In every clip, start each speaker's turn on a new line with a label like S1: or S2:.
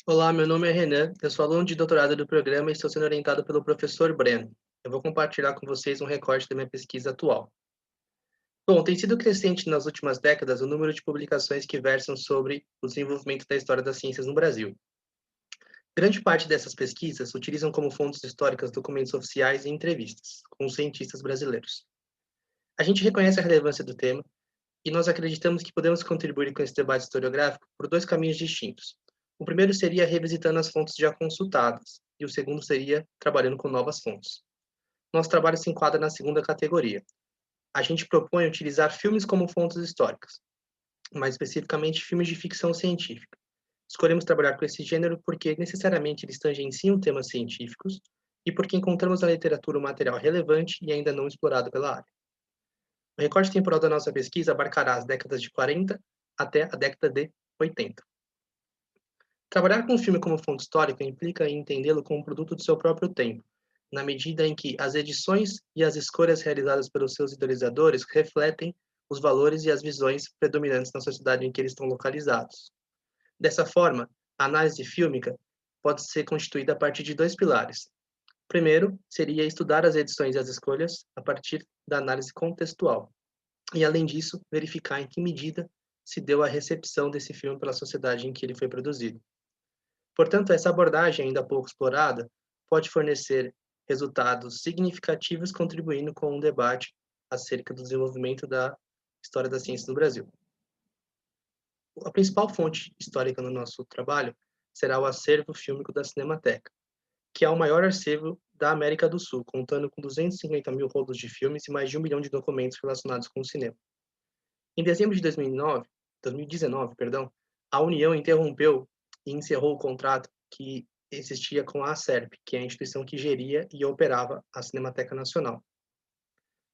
S1: Olá, meu nome é Renan, eu sou aluno de doutorado do programa e estou sendo orientado pelo professor Breno. Eu vou compartilhar com vocês um recorte da minha pesquisa atual. Bom, tem sido crescente nas últimas décadas o número de publicações que versam sobre o desenvolvimento da história das ciências no Brasil. Grande parte dessas pesquisas utilizam como fontes históricas documentos oficiais e entrevistas com os cientistas brasileiros. A gente reconhece a relevância do tema e nós acreditamos que podemos contribuir com esse debate historiográfico por dois caminhos distintos. O primeiro seria revisitando as fontes já consultadas, e o segundo seria trabalhando com novas fontes. Nosso trabalho se enquadra na segunda categoria. A gente propõe utilizar filmes como fontes históricas, mais especificamente filmes de ficção científica. Escolhemos trabalhar com esse gênero porque necessariamente eles tangenciam temas científicos e porque encontramos na literatura um material relevante e ainda não explorado pela área. O recorte temporal da nossa pesquisa abarcará as décadas de 40 até a década de 80. Trabalhar com um filme como fonte histórica implica em entendê-lo como um produto do seu próprio tempo, na medida em que as edições e as escolhas realizadas pelos seus idealizadores refletem os valores e as visões predominantes na sociedade em que eles estão localizados. Dessa forma, a análise fílmica pode ser constituída a partir de dois pilares. O primeiro seria estudar as edições e as escolhas a partir da análise contextual, e, além disso, verificar em que medida se deu a recepção desse filme pela sociedade em que ele foi produzido. Portanto, essa abordagem, ainda pouco explorada, pode fornecer resultados significativos contribuindo com um debate acerca do desenvolvimento da história da ciência no Brasil. A principal fonte histórica no nosso trabalho será o acervo fílmico da Cinemateca, que é o maior acervo da América do Sul, contando com 250 mil rolos de filmes e mais de 1 milhão de documentos relacionados com o cinema. Em dezembro de 2019, a União interrompeu e encerrou o contrato que existia com a Acerp, que é a instituição que geria e operava a Cinemateca Nacional.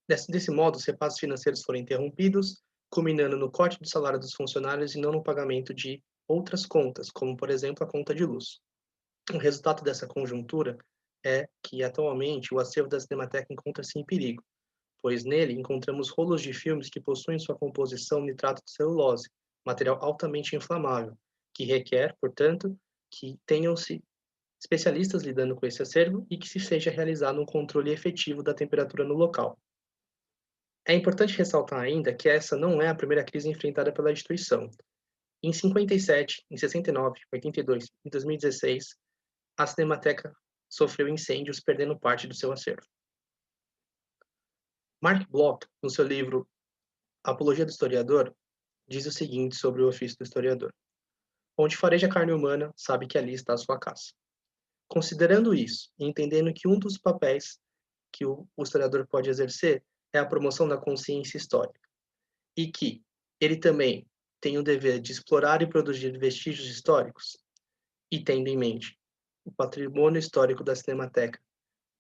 S1: Desse modo, os repasses financeiros foram interrompidos, culminando no corte do salário dos funcionários e não no pagamento de outras contas, como, por exemplo, a conta de luz. O resultado dessa conjuntura é que, atualmente, o acervo da Cinemateca encontra-se em perigo, pois nele encontramos rolos de filmes que possuem sua composição nitrato de celulose, material altamente inflamável, que requer, portanto, que tenham-se especialistas lidando com esse acervo e que se seja realizado um controle efetivo da temperatura no local. É importante ressaltar ainda que essa não é a primeira crise enfrentada pela instituição. Em 57, em 69, 82 e 2016, a Cinemateca sofreu incêndios, perdendo parte do seu acervo. Mark Bloch, no seu livro Apologia do Historiador, diz o seguinte sobre o ofício do historiador: onde fareja a carne humana, sabe que ali está a sua caça. Considerando isso, e entendendo que um dos papéis que o historiador pode exercer é a promoção da consciência histórica, e que ele também tem o dever de explorar e produzir vestígios históricos, e tendo em mente o patrimônio histórico da Cinemateca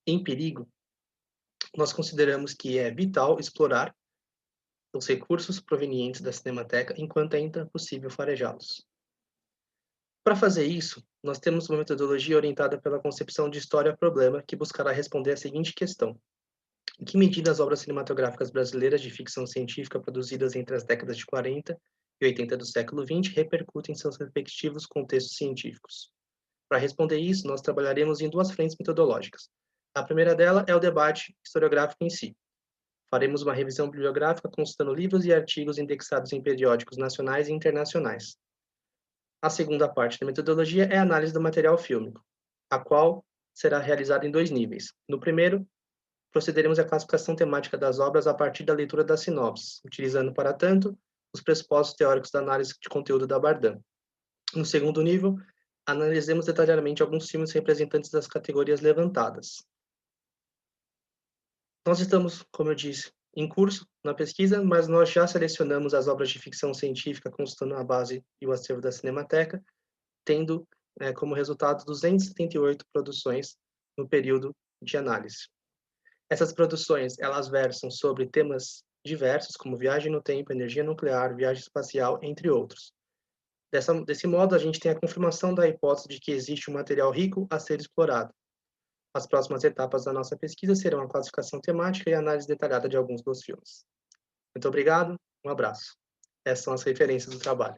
S1: em perigo, nós consideramos que é vital explorar os recursos provenientes da Cinemateca enquanto ainda é possível farejá-los. Para fazer isso, nós temos uma metodologia orientada pela concepção de história-problema que buscará responder a seguinte questão: em que medida as obras cinematográficas brasileiras de ficção científica produzidas entre as décadas de 40 e 80 do século XX repercutem em seus respectivos contextos científicos? Para responder isso, nós trabalharemos em duas frentes metodológicas. A primeira dela é o debate historiográfico em si. Faremos uma revisão bibliográfica consultando livros e artigos indexados em periódicos nacionais e internacionais. A segunda parte da metodologia é a análise do material fílmico, a qual será realizada em dois níveis. No primeiro, procederemos à classificação temática das obras a partir da leitura das sinopses, utilizando, para tanto, os pressupostos teóricos da análise de conteúdo da Bardan. No segundo nível, analisemos detalhadamente alguns filmes representantes das categorias levantadas. Nós estamos, como eu disse, em curso na pesquisa, mas nós já selecionamos as obras de ficção científica constando a base e o acervo da Cinemateca, tendo como resultado 278 produções no período de análise. Essas produções, elas versam sobre temas diversos, como viagem no tempo, energia nuclear, viagem espacial, entre outros. Desse modo, a gente tem a confirmação da hipótese de que existe um material rico a ser explorado. As próximas etapas da nossa pesquisa serão a classificação temática e a análise detalhada de alguns dos filmes. Muito obrigado, um abraço. Essas são as referências do trabalho.